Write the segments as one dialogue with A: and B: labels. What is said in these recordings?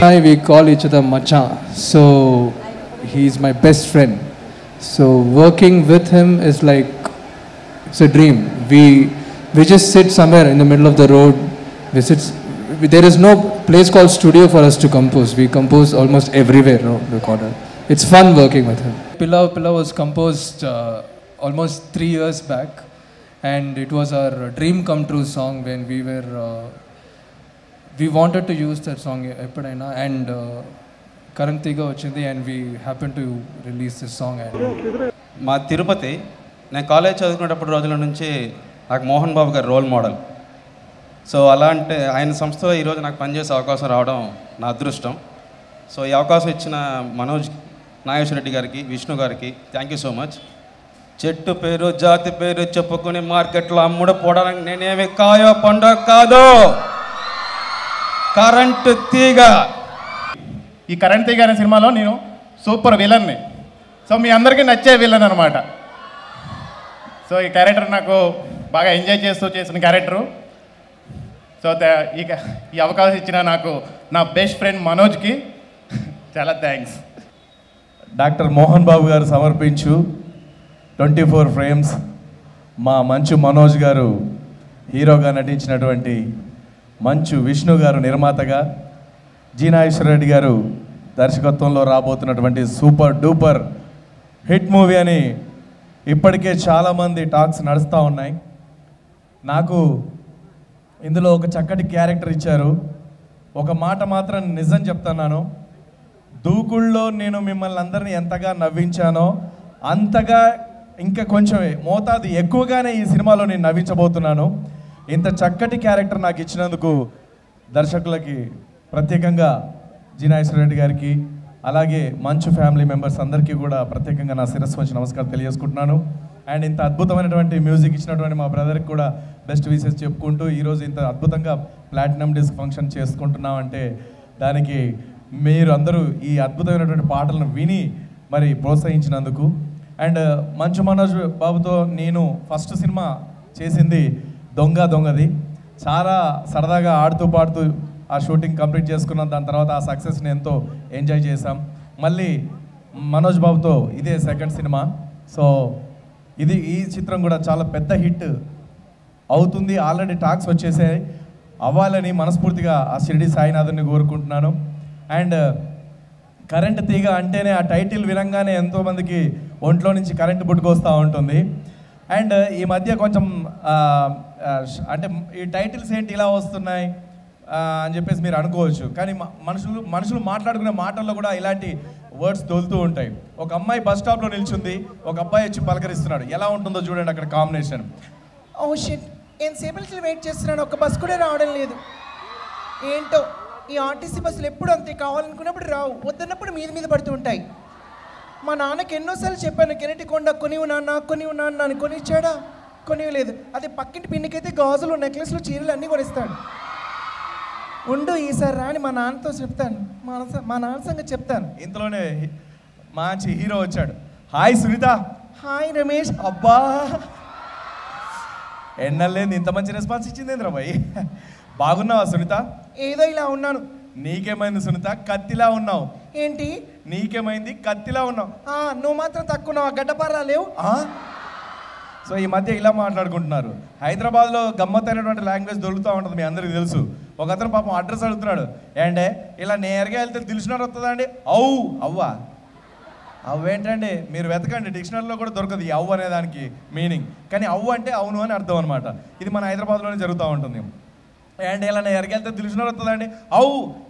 A: We call each other Macha. So he's my best friend. So working with him is like it's a dream. We just sit somewhere in the middle of the road. There is no place called studio for us to compose. We compose almost everywhere. No, recorder. It's fun working with him. Pilla was composed almost 3 years back, and it was our dream come true song when we wanted to use that song eppudaina, and Karan Tiga vachindi, and we happened to release this song.
B: మా తిరుపతి నేను college చదువుకునేటప్పుడు రోజుల నుంచి నాకు మోహన్ బాబు గారు role model. So అలాంటి ఆయన సంస్థలో ఈరోజు నాకు పనిచేసే అవకాశం రావడం నా అదృష్టం. సో ఈ అవకాశం ఇచ్చిన మనోజ్ నాగేశ్వర రెడ్డి గారికి, విష్ణు గారికి థ్యాంక్ యూ సో మచ్. చెట్టు పేరు జాతి పేరు చెప్పుకుని మార్కెట్లో అమ్ముడు పోవడానికి నేనేమి కాయో పండో కాదు, కరెంటు తీగ.
C: ఈ కరెంట్ తీగ అనే సినిమాలో నేను సూపర్ విలన్ని. సో మీ అందరికీ నచ్చే విలన్ అనమాట. సో ఈ క్యారెక్టర్ నాకు బాగా ఎంజాయ్ చేస్తూ చేసిన క్యారెక్టరు. సో ఈ అవకాశం ఇచ్చిన నాకు నా బెస్ట్ ఫ్రెండ్ మనోజ్కి చాలా థ్యాంక్స్.
D: డాక్టర్ మోహన్ బాబు గారు సమర్పించు 24 ఫ్రేమ్స్, మా మంచు మనోజ్ గారు హీరోగా నటించినటువంటి మంచు విష్ణు గారు నిర్మాతగా, జి నాగేశ్వర రెడ్డి గారు దర్శకత్వంలో రాబోతున్నటువంటి సూపర్ డూపర్ హిట్ మూవీ అని ఇప్పటికే చాలామంది టాక్స్ నడుస్తూ ఉన్నాయి. నాకు ఇందులో ఒక చక్కటి క్యారెక్టర్ ఇచ్చారు. ఒక మాట మాత్రం నిజం చెప్తున్నాను, దూకుళ్ళలో నేను మిమ్మల్ని అందరినీ ఎంతగా నవ్వించానో అంతగా ఇంకా కొంచెం మోతాదు ఎక్కువగానే ఈ సినిమాలో నేను నవ్వించబోతున్నాను. ఇంత చక్కటి క్యారెక్టర్ నాకు ఇచ్చినందుకు దర్శకులకి, ప్రత్యేకంగా జి నాగేశ్వర రెడ్డి గారికి, అలాగే మంచు ఫ్యామిలీ మెంబర్స్ అందరికీ కూడా ప్రత్యేకంగా నా శిరస్సు వచ్చి నమస్కారం తెలియజేసుకుంటున్నాను. అండ్ ఇంత అద్భుతమైనటువంటి మ్యూజిక్ ఇచ్చినటువంటి మా బ్రదర్కి కూడా బెస్ట్ విషెస్ చెప్పుకుంటూ, ఈరోజు ఇంత అద్భుతంగా ప్లాటినం డిస్క్ ఫంక్షన్ చేసుకుంటున్నామంటే దానికి మీరు అందరూ ఈ అద్భుతమైనటువంటి పాటలను విని మరి ప్రోత్సహించినందుకు. అండ్ మంచు మనోజ్ బాబుతో నేను ఫస్ట్ సినిమా చేసింది దొంగది. చాలా సరదాగా ఆడుతూ పాడుతూ ఆ షూటింగ్ కంప్లీట్ చేసుకున్నాం. దాని తర్వాత ఆ సక్సెస్ని ఎంతో ఎంజాయ్ చేసాం. మళ్ళీ మనోజ్ బాబుతో ఇదే సెకండ్ సినిమా. సో ఈ చిత్రం కూడా చాలా పెద్ద హిట్ అవుతుంది. ఆల్రెడీ టాక్స్ వచ్చేసాయి, అవ్వాలని మనస్ఫూర్తిగా ఆ షిరిడి సాయినాథుని కోరుకుంటున్నాను. అండ్ కరెంట్ తీగ అంటేనే ఆ టైటిల్ వినంగానే ఎంతోమందికి ఒంట్లో నుంచి కరెంటు పుట్టుకొస్తూ ఉంటుంది. అండ్ ఈ మధ్య కొంచెం అంటే ఈ టైటిల్స్ ఏంటి ఇలా వస్తున్నాయి అని చెప్పేసి మీరు అనుకోవచ్చు, కానీ మనుషులు మాట్లాడుకునే మాటల్లో కూడా ఇలాంటి వర్డ్స్ తోలుతూ ఉంటాయి. ఒక అమ్మాయి బస్ స్టాప్లో నిల్చుంది, ఒక అబ్బాయి వచ్చి పలకరిస్తున్నాడు. ఎలా ఉంటుందో చూడండి అక్కడ కాంబినేషన్.
E: ఓ షిట్, ఎంతసేపటి వెయిట్ చేస్తున్నాను, ఒక బస్ కూడా రావడం లేదు. ఏంటో ఈ ఆర్టీసీ బస్సులు ఎప్పుడు అంతే, కావాలనుకున్నప్పుడు రావు, వద్దన్నప్పుడు మీద పడుతూ ఉంటాయి. మా నాన్నకి ఎన్నోసార్లు చెప్పాను, కెనటి కొండ కొనివు నాన్న అని కొనిచ్చాడా, కొనివ్వలేదు. అదే పక్కింటి పిన్నికైతే గాజులు, నెక్లెస్లు, చీరలు అన్నీ కొనిస్తాడు. ఉండు ఈసారి రాని మా నాన్నతో చెప్తాను, మా నాన్న సంగతి చెప్తాను.
D: ఇంతలోనే మంచి హీరో వచ్చాడు. హాయ్ సునీత.
E: హాయ్ రమేష్.
D: అబ్బా, ఎన్నలేదు ఇంత మంచి రెస్పాన్స్ ఇచ్చింది ఏంద్రా భయ్. బాగున్నావా సునీత?
E: ఏదో ఇలా ఉన్నాను.
D: నీకేమైంది సునీత? కత్తిలా ఉన్నావు.
E: ఏంటి
D: నీకేమైంది? కత్తిలా ఉన్నావు.
E: నువ్వు మాత్రం తక్కువ, గడ్డపారా లేవు.
D: సో ఈ మధ్య ఇలా మాట్లాడుకుంటున్నారు. హైదరాబాద్లో గమ్మత్తైనటువంటి లాంగ్వేజ్ దొరుకుతూ ఉంటుంది, మీ అందరికీ తెలుసు. ఒక అతను పాపం అడ్రస్ అడుగుతున్నాడు. ఏంటే ఇలా నేరుగా వెళ్తే తెలిసినారు వస్తుందా అండి? అవ్వా అవ్వేంటండి, మీరు వెతకండి, డిక్షనరీలో కూడా దొరకదు ఈ అవ్వ అనే దానికి మీనింగ్. కానీ అవ్వ అంటే అవును అని అర్థం అనమాట. ఇది మన హైదరాబాద్లోనే జరుగుతూ ఉంటుంది. అండ్ ఇలా ఎరగెళ్తే తెలిసినారు వస్తుందండి,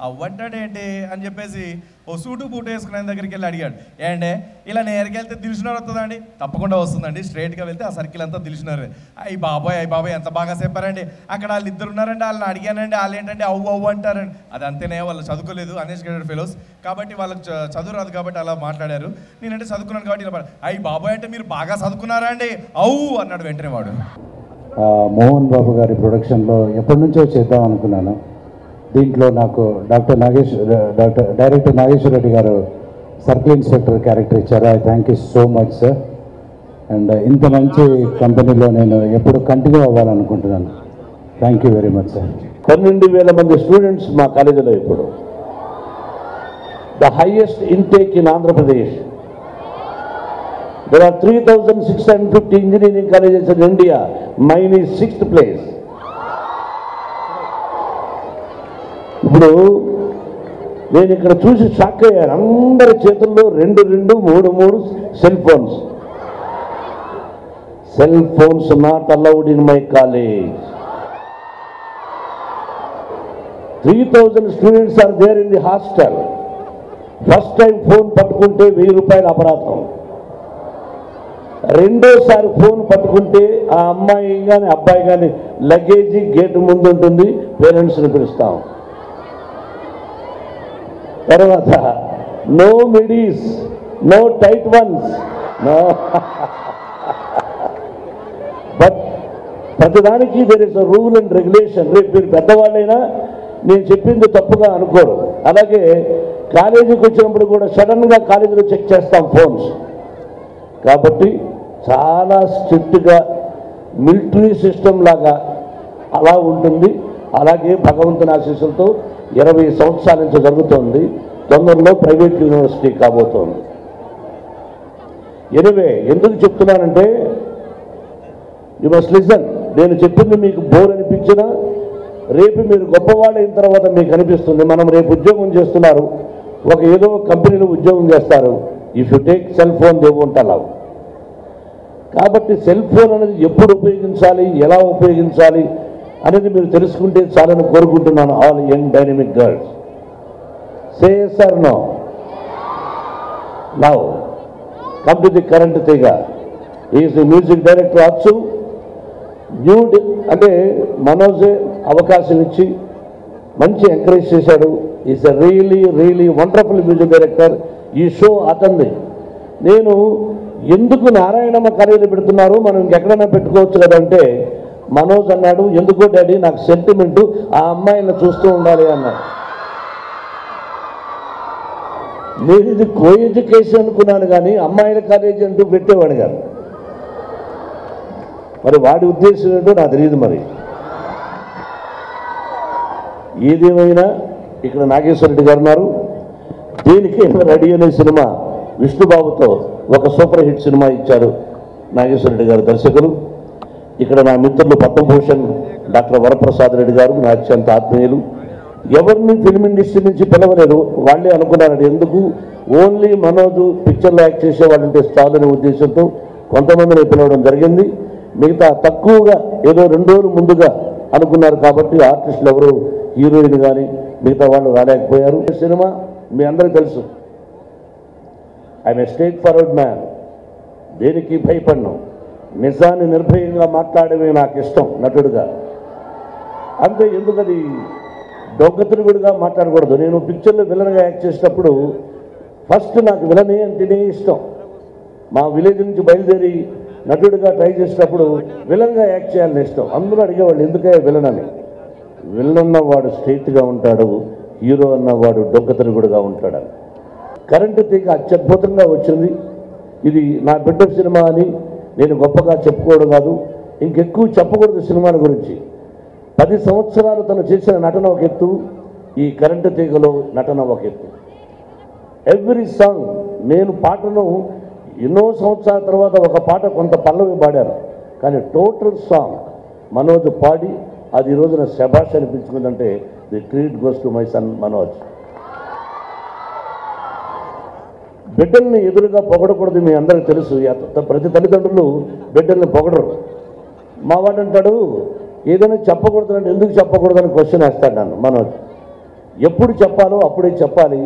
D: అవ్వంటాడేంటి అని చెప్పేసి ఓ సూటు బూటు వేసుకుని ఆయన దగ్గరికి వెళ్ళి అడిగాడు. ఏంటే ఇలా ఎరగెళ్తే తెలిసినారు వస్తుందండి? తప్పకుండా వస్తుందండి, స్ట్రైట్గా వెళ్తే ఆ సర్కిల్ అంతా తెలిసినారు. అయ్యి బాబాయ్ ఎంత బాగా చెప్పారండి. అక్కడ వాళ్ళు ఇద్దరు ఉన్నారండి, వాళ్ళని అడిగానండి, వాళ్ళు ఏంటంటే అవ్వు అంటారండి. అది అంతేనే, వాళ్ళు చదువుకోలేదు, అన్ఎడ్యుకేటెడ్ ఫెలోస్, కాబట్టి వాళ్ళకి చదువు రాదు కాబట్టి అలా మాట్లాడారు. నేనంటే చదువుకున్నాను కాబట్టి ఇలా అయ్యి బాబాయ్ అంటే మీరు బాగా చదువుకున్నారా అండి, అన్నాడు వెంటనే వాడు.
F: మోహన్ బాబు గారి ప్రొడక్షన్లో ఎప్పటి నుంచో చేద్దాం అనుకున్నాను. దీంట్లో నాకు director Nageswara Reddy garu circle inspector character ఇచ్చారు. I thank you so much sir. And ఇంత మంచి కంపెనీలో నేను ఎప్పుడు కంటిన్యూ అవ్వాలనుకుంటున్నాను. Thank you very much sir.
G: 12,000 మంది స్టూడెంట్స్ మా కాలేజీలో ఇప్పుడు the highest intake in Andhra Pradesh. There are 3,650 engineering colleges in India. Mine is 6th place. ఇప్పుడు నేను ఇక్కడ చూసి షాక్ అయ్యాను. అందరి చేతుల్లో 2, 3 cell phones. Cell phones not allowed in my college. 3,000 students are there in the hostel. First time phone పట్టుకుంటే 1000 రూపాయల అపరాధం. రెండోసారి ఫోన్ పట్టుకుంటే ఆ అమ్మాయి కానీ అబ్బాయి కానీ లగేజీ గేటు ముందు ఉంటుంది, పేరెంట్స్ని పిలుస్తాం. తర్వాత no midis, no tight ones, no. But ప్రతిదానికి there is a rule and regulation. రేపు మీరు పెద్దవాళ్ళైనా నేను చెప్పింది తప్పుగా అనుకోరు. అలాగే కాలేజీకి వచ్చినప్పుడు కూడా సడన్గా కాలేజీలో చెక్ చేస్తాం ఫోన్స్. కాబట్టి చాలా స్ట్రిక్ట్గా మిలిటరీ సిస్టమ్ లాగా అలా ఉంటుంది. అలాగే భగవంతుని ఆశీస్సులతో 20 సంవత్సరాల నుంచి జరుగుతోంది. తొందరలో ప్రైవేట్ యూనివర్సిటీ కాబోతోంది. ఎనివే ఎందుకు చెప్తున్నానంటే యు మస్ట్ లిసన్. నేను చెప్పింది మీకు బోర్ అనిపించినా రేపు మీరు గొప్పవాళ్ళైన తర్వాత మీకు అనిపిస్తుంది. మనం రేపు ఉద్యోగం చేస్తున్నారు, ఏదో కంపెనీలో ఉద్యోగం చేస్తారు. If you take cell phone they won't allow. కాబట్టి సెల్ ఫోన్ అనేది ఎప్పుడు ఉపయోగించాలి, ఎలా ఉపయోగించాలి అనేది మీరు తెలుసుకుంటే చాలని కోరుకుంటున్నాను. All young dynamic girls say yes or no. Now come to the current Tega. He is the music director also. అంటే మనోజే అవకాశం ఇచ్చి మంచి ఎంకరేజ్ చేశాడు. Is a really wonderful music director. ఈ షో అతన్ని నేను ఎందుకు నారాయణమ్మ కాలేజీలో పెడుతున్నారు, మనం ఇంకెక్కడైనా పెట్టుకోవచ్చు కదంటే మనోజ్ అన్నాడు, ఎందుకో డాడీ నాకు సెంటిమెంటు ఆ అమ్మాయిని చూస్తూ ఉండాలి అన్నాడు. నేను ఇది కో ఎడ్యుకేషన్ అనుకున్నాను కానీ అమ్మాయిల కాలేజీ అంటూ పెట్టేవాడు కాదు. మరి వాడి ఉద్దేశం ఏంటో నాకు తెలియదు. మరి ఏదేమైనా ఇక్కడ నాగేశ్వరరెడ్డి గారు ఉన్నారు. దీనికి రెడీ అనే సినిమా విష్ణుబాబుతో ఒక సూపర్ హిట్ సినిమా ఇచ్చారు నాగేశ్వరరెడ్డి గారు దర్శకులు. ఇక్కడ నా మిత్రులు పద్మభూషణ్ డాక్టర్ వరప్రసాద్ రెడ్డి గారు నా అత్యంత ఆత్మీయులు. ఎవరిని ఫిల్మ్ ఇండస్ట్రీ నుంచి పిలవలేదు. వాళ్ళే అనుకున్నారండి ఎందుకు ఓన్లీ మనోజు పిక్చర్లో యాక్ట్ చేసేవాళ్ళు ఉంటే చాలనే ఉద్దేశంతో కొంతమందిని పిలవడం జరిగింది. మిగతా తక్కువగా ఏదో 2 రోజులు ముందుగా అనుకున్నారు కాబట్టి ఆర్టిస్టులు ఎవరు హీరోయిన్ కానీ మిగతా వాళ్ళు రాలేకపోయారు. సినిమా మీ అందరికీ తెలుసు. I'm a straight forward man. దేనికి భయపడను. నిజాన్ని నిర్భయంగా మాట్లాడమే నాకు ఇష్టం నటుడుగా. అంతే. ఎందుకది దొంగతులుగుడుగా మాట్లాడకూడదు. నేను పిక్చర్లో విలన్గా యాక్ట్ చేసేటప్పుడు ఫస్ట్ నాకు విలనే అంటేనే ఇష్టం. మా విలేజ్ నుంచి బయలుదేరి నటుడిగా ట్రై చేసేటప్పుడు విలన్గా యాక్ట్ చేయాలని ఇష్టం. అందరూ అడిగేవాళ్ళు ఎందుకే విలన్ అని. విలన్ అన్నవాడు స్ట్రైట్గా ఉంటాడు, హీరో అన్నవాడు దొంగతులుగుడుగా ఉంటాడు. కరెంటు తీగ అత్యద్భుతంగా వచ్చింది. ఇది నా బిడ్డ సినిమా అని నేను గొప్పగా చెప్పుకోవడం కాదు, ఇంకెక్కువ చెప్పకూడదు సినిమాల గురించి. 10 సంవత్సరాలు తను చేసిన నటన ఒక ఎత్తు, ఈ కరెంటు తీగలో నటన ఒక ఎత్తు. ఎవ్రీ సాంగ్ నేను పాటను ఎన్నో సంవత్సరాల తర్వాత ఒక పాట కొంత పల్లవి పాడారు, కానీ టోటల్ సాంగ్ మనోజ్ పాడి అది ఈ రోజున శభాష్ అనిపించుకుందంటే the treat goes to my son Manoj. బిడ్డల్ని ఎదురుగా పొగడకూడదు, మీ అందరికీ తెలుసు. ప్రతి తల్లిదండ్రులు బిడ్డల్ని పొగడరు. మా వాడు అంటాడు ఏదైనా చెప్పకూడదు అంటే ఎందుకు చెప్పకూడదని క్వశ్చన్ వేస్తాడు నన్ను మనోజ్. ఎప్పుడు చెప్పాలో అప్పుడే చెప్పాలి.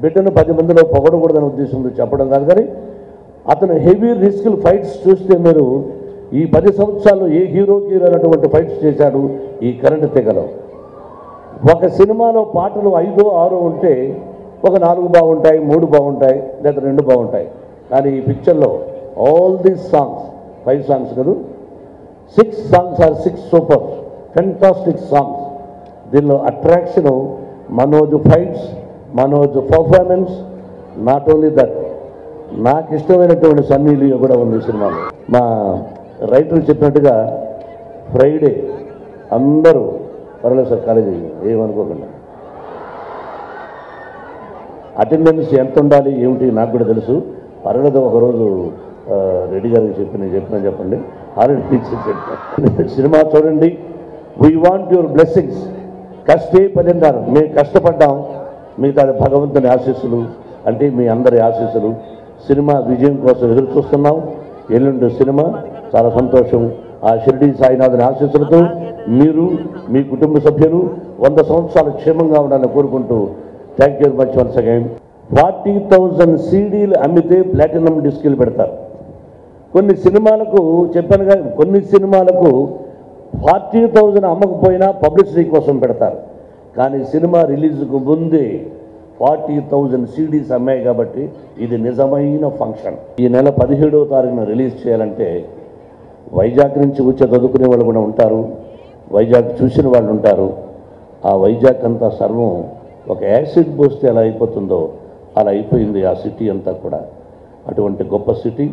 G: బిడ్డను 10 మందిలో పొగడకూడదని ఉద్దేశంతో చెప్పడం కాదు. కానీ అతను హెవీ రిస్క్ ఫైట్స్ చూస్తే మీరు ఈ 10 సంవత్సరాలు ఏ హీరోకి రానటువంటి ఫైట్స్ చేశాడు ఈ కరెంటు తీగలో. ఒక సినిమాలో పాటలు 5, 6 ఉంటే ఒక 4 బాగుంటాయి, 3 బాగుంటాయి, లేదా 2 బాగుంటాయి. కానీ ఈ పిక్చర్లో ఆల్ దీస్ సాంగ్స్ 5 సాంగ్స్ కాదు, 6 songs or 6 super fantastic songs. దీనిలో attraction Manoj fights, Manoj performance. Not only that, నాకు ఇష్టమైనటువంటి సన్నీ లియో కూడా ఉంది ఈ సినిమాలో. మా రైటర్ చెప్పినట్టుగా ఫ్రైడే అందరూ పర్లేదు సార్ కాలేజీ ఏమనుకోకుండా అటెండెన్స్ ఎంత ఉండాలి ఏమిటి నాకు కూడా తెలుసు. పర్వాలేదు, ఒకరోజు రెడ్డి గారికి చెప్పండి ఆల్రెడీ సినిమా చూడండి. We want your blessings. కష్టే పదిన్నారు, మేము కష్టపడ్డాం, మిగతా భగవంతుని ఆశీస్సులు అంటే మీ అందరి ఆశీస్సులు. సినిమా విజయం కోసం ఎదురు చూస్తున్నాం. ఎల్లుండి సినిమా, చాలా సంతోషం. ఆ షిరిడి సాయినాథుని ఆశీస్సులతో మీరు, మీ కుటుంబ సభ్యులు 100 సంవత్సరాలు క్షేమంగా ఉండాలని కోరుకుంటూ thank you very much once again. 40,000 సీడీలు అమ్మితే ప్లాటినం డిస్కులు పెడతారు. కొన్ని సినిమాలకు చెప్పానుగా, కొన్ని సినిమాలకు 40,000 అమ్మకపోయినా పబ్లిసిటీ కోసం పెడతారు. కానీ సినిమా రిలీజ్కు ముందే 40,000 సీడీస్ అమ్మాయి కాబట్టి ఇది నిజమైన ఫంక్షన్. ఈ నెల 17వ తారీఖున రిలీజ్ చేయాలంటే వైజాగ్ నుంచి వచ్చి చదువుకునే వాళ్ళు కూడా ఉంటారు, వైజాగ్ చూసిన వాళ్ళు ఉంటారు. ఆ వైజాగ్ అంతా సర్వం ఒక యాసిడ్ పోస్తే ఎలా అయిపోతుందో అలా అయిపోయింది ఆ సిటీ అంతా కూడా. అటువంటి గొప్ప సిటీ,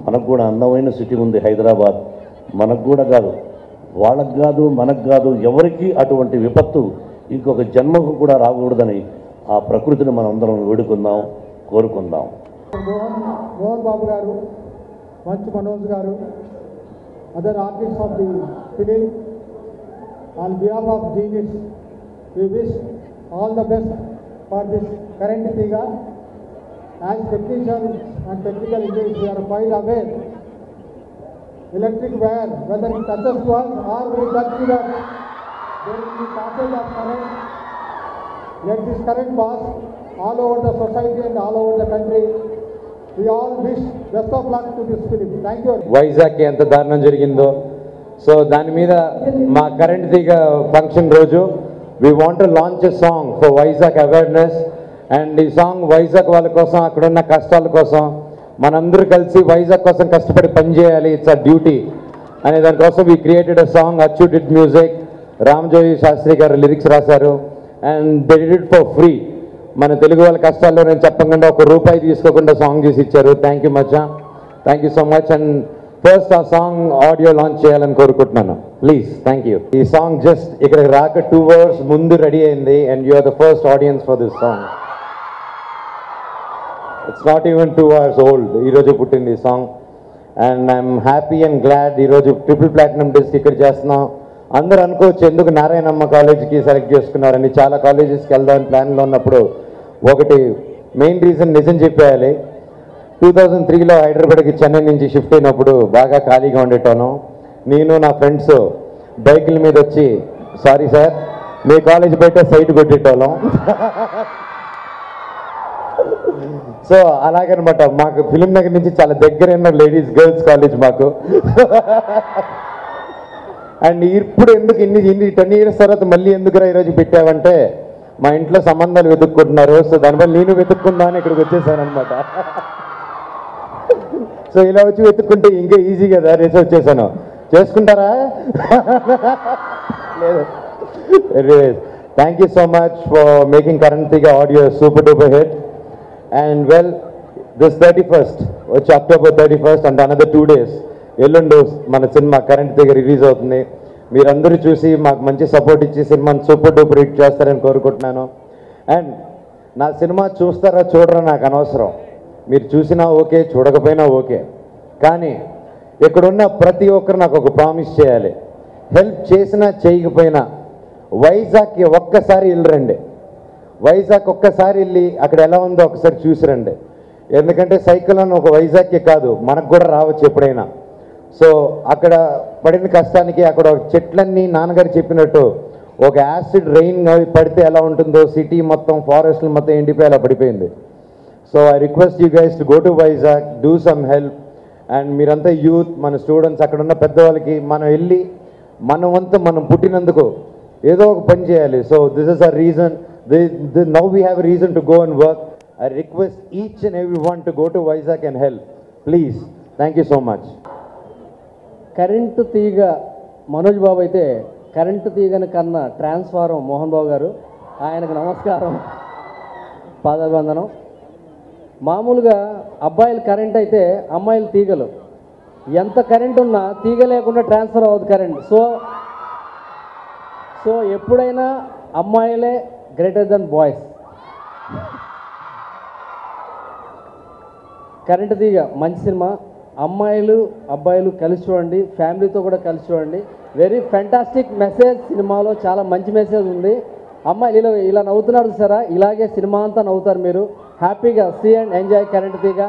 G: మనకు కూడా అందమైన సిటీ ఉంది హైదరాబాద్. మనకు కూడా కాదు, వాళ్ళకు కాదు, మనకు కాదు, ఎవరికి అటువంటి విపత్తు ఇంకొక జన్మకు కూడా రాకూడదని ఆ ప్రకృతిని మనం అందరం వేడుకుందాం, కోరుకుందాం.
H: మోహన్ బాబు గారు, మంచు మనోజ్ గారు, other artists of the film, on behalf of Genius, we wish all the best for this current figure. As technicians and technical engineers, we are quite aware electric wire, whether it touches to us or we touch to that, there will be passage of current. Let this current pass all over the society and all over the country. We all wish best of luck to this film. Thank you.
I: వైజాగ్కి ఎంత దారుణం జరిగిందో, so దాని మీద మా current తీగ function రోజు we want to launch a song for Vizag awareness. And ఈ song Vizag వాళ్ళ కోసం, అక్కడున్న కష్టాల కోసం, మనందరూ కలిసి వైజాగ్ కోసం కష్టపడి పనిచేయాలి, ఇట్స్ అ డ్యూటీ అనే దానికోసం వీ క్రియేటెడ్ అ సాంగ్. అచ్చు డిడ్ మ్యూజిక్, రామజోయి శాస్త్రి గారు లిరిక్స్ రాశారు. And they did it for free. మన తెలుగు వాళ్ళ కష్టాల్లో నేను చెప్పకుండా ₹1 తీసుకోకుండా సాంగ్ చేసి ఇచ్చారు. థ్యాంక్ యూ మచ్చా, thank you so much. And first ఆ సాంగ్ ఆడియో లాంచ్ చేయాలని కోరుకుంటున్నాను, ప్లీజ్. Thank you. ఈ సాంగ్ జస్ట్ ఇక్కడికి రాక 2 hours ముందు రెడీ అయింది. And you are the first audience for this song. It's not even 2 hours old. ఈరోజు పుట్టింది ఈ సాంగ్. And I'm happy and glad ఈరోజు ట్రిపుల్ ప్లాటినం డిస్క్ ఇక్కడ చేస్తున్నాం. అందరూ అనుకోవచ్చు ఎందుకు నారాయణమ్మ కాలేజీకి సెలెక్ట్ చేసుకున్నారని. చాలా కాలేజెస్కి వెళ్దామని ప్లాన్లో ఉన్నప్పుడు ఒకటి మెయిన్ రీజన్ నిజం చెప్పేయాలి. 2003లో హైదరాబాద్కి చెన్నై నుంచి షిఫ్ట్ అయినప్పుడు బాగా ఖాళీగా ఉండేటోను. నేను నా ఫ్రెండ్స్ బైకుల మీద వచ్చి, సారీ సార్, మీ కాలేజ్ బయట సైట్ కొట్టేటోళ్ళం. సో అలాగనమాట, మాకు ఫిలిం నగర్ నుంచి చాలా దగ్గరైన లేడీస్ గర్ల్స్ కాలేజ్ మాకు. అండ్ ఇప్పుడు ఎందుకు ఇన్ని 10 years తర్వాత మళ్ళీ ఎందుకురా ఈరోజు పెట్టావంటే, మా ఇంట్లో సంబంధాలు వెతుక్కుంటున్నారు. సో దానివల్ల నేను వెతుక్కుందా అని ఇక్కడికి వచ్చేసాను అనమాట. సో ఇలా వచ్చి వెతుక్కుంటే ఇంకా ఈజీ కదా, రేసి వచ్చేసాను. చేసుకుంటారా? లేదు. Thank you so much for making Current Theega audio super duper hit. And well, this 31st వచ్చి October 31st and another 2 days ఎల్లుండి మన సినిమా కరెంట్ దగ్గర రిలీజ్ అవుతుంది. మీరందరూ చూసి మాకు మంచి సపోర్ట్ ఇచ్చి సినిమాని సూపర్ డూపర్ హిట్ చేస్తారని కోరుకుంటున్నాను. అండ్ నా సినిమా చూస్తారా చూడరా నాకు అనవసరం. మీరు చూసినా ఓకే, చూడకపోయినా ఓకే. కానీ ఇక్కడున్న ప్రతి ఒక్కరు నాకు ఒక ప్రామిస్ చేయాలి. హెల్ప్ చేసినా చేయకపోయినా వైజాగ్కి ఒక్కసారి వెళ్ళరండి. వైజాగ్ ఒక్కసారి వెళ్ళి అక్కడ ఎలా ఉందో ఒకసారి చూసిరండి. ఎందుకంటే సైకిల్ అని ఒక వైజాగ్కి కాదు, మనకు కూడా రావచ్చు ఎప్పుడైనా. సో అక్కడ పడిన కష్టానికి అక్కడ చెట్లన్నీ నాన్నగారు చెప్పినట్టు ఒక యాసిడ్ రెయిన్ పడితే ఎలా ఉంటుందో సిటీ మొత్తం, ఫారెస్ట్లు మొత్తం ఎండిపోయి అలా పడిపోయింది. So I request you guys to go to Vizag, do some help. And మీరంతా యూత్, మన స్టూడెంట్స్, అక్కడ ఉన్న పెద్దవాళ్ళకి మనం వెళ్ళి మన వంతు మనం పుట్టినందుకు ఏదో ఒక పని చేయాలి. So this is a reason, now we have a reason to go and work. I request each and every one to go to Vizag and help, please. Thank you so much.
J: Current తీగ మనోజ్ బాబు అయితే current తీగని కన్నా transformer Mohan Babu గారు, ఆయనకు నమస్కారం, పాదాభివందనం. మామూలుగా అబ్బాయిలు కరెంట్ అయితే అమ్మాయిలు తీగలు. ఎంత కరెంట్ ఉన్నా తీగ లేకుండా ట్రాన్స్ఫర్ అవ్వదు కరెంట్. సో ఎప్పుడైనా అమ్మాయిలే గ్రేటర్ దెన్ బాయ్స్. కరెంట్ తీగ మంచి సినిమా, అమ్మాయిలు అబ్బాయిలు కలిసి చూడండి, ఫ్యామిలీతో కూడా కలిసి చూడండి. వెరీ ఫెంటాస్టిక్ మెసేజ్ సినిమాలో, చాలా మంచి మెసేజ్ ఉంది. అమ్మాయిలు ఇలా నవ్వుతున్నారు సరే, ఇలాగే సినిమా అంతా నవ్వుతారు మీరు. హ్యాపీగా see and enjoy Current Theega.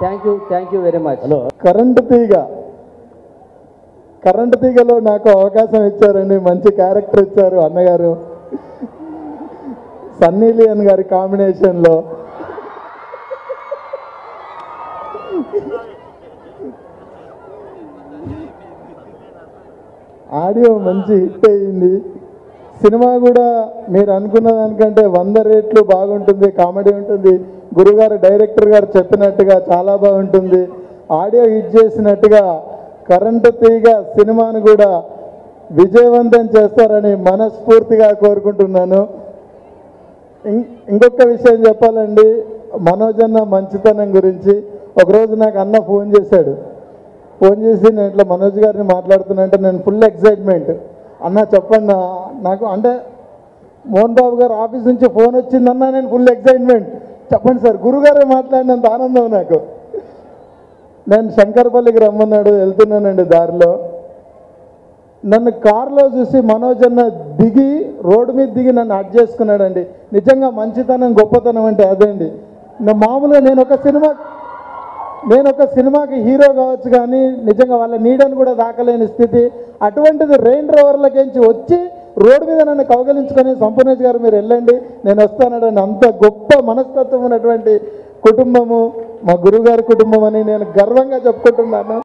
J: Thank you very much.
K: Hello, Current తీగలో నాకు అవకాశం ఇచ్చారండి, మంచి క్యారెక్టర్ ఇచ్చారు అన్నగారు. సన్నీ లియోన్ గారి కాంబినేషన్లో ఆడియో మంచి హిట్ అయ్యింది. సినిమా కూడా మీరు అనుకున్న దానికంటే 100 రెట్లు బాగుంటుంది, కామెడీ ఉంటుంది. గురుగారు డైరెక్టర్ గారు చెప్పినట్టుగా చాలా బాగుంటుంది. ఆడియో హిట్ చేసినట్టుగా కరెంటు తీగ సినిమాను కూడా విజయవంతం చేస్తారని మనస్ఫూర్తిగా కోరుకుంటున్నాను. ఇంకొక విషయం చెప్పాలండి, మనోజ్ అన్న మంచితనం గురించి. ఒకరోజు నాకు అన్న ఫోన్ చేశాడు. ఫోన్ చేసి నేను ఇట్లా మనోజ్ గారిని మాట్లాడుతున్నా, నేను ఫుల్ ఎక్సైట్మెంట్. అన్న చెప్పండి నాకు, అంటే మోహన్ బాబు గారు ఆఫీస్ నుంచి ఫోన్ వచ్చిందన్నా నేను ఫుల్ ఎక్సైట్మెంట్. చెప్పండి సార్, గురుగారే మాట్లాడినంత ఆనందం నాకు. నేను శంకర్పల్లికి రమ్మన్నాడు, వెళ్తున్నానండి. దారిలో నన్ను కారులో చూసి మనోజ్ అన్న దిగి రోడ్డు మీద దిగి నన్ను అడ్ చేసుకున్నాడండి. నిజంగా మంచితనం గొప్పతనం అంటే అదేండి. మామూలుగా నేను ఒక సినిమాకి హీరో కావచ్చు, కానీ నిజంగా వాళ్ళ నీడని కూడా దాకలేని స్థితి. అటువంటిది రెయిన్ రోవర్లకించి వచ్చి రోడ్డు మీద నన్ను కౌగలించుకొని, సంపూర్ణేష్ గారు మీరు వెళ్ళండి నేను వస్తానని, అంత గొప్ప మనస్తత్వం ఉన్నటువంటి కుటుంబము మా గురుగారి కుటుంబం అని నేను గర్వంగా చెప్పుకుంటున్నాను.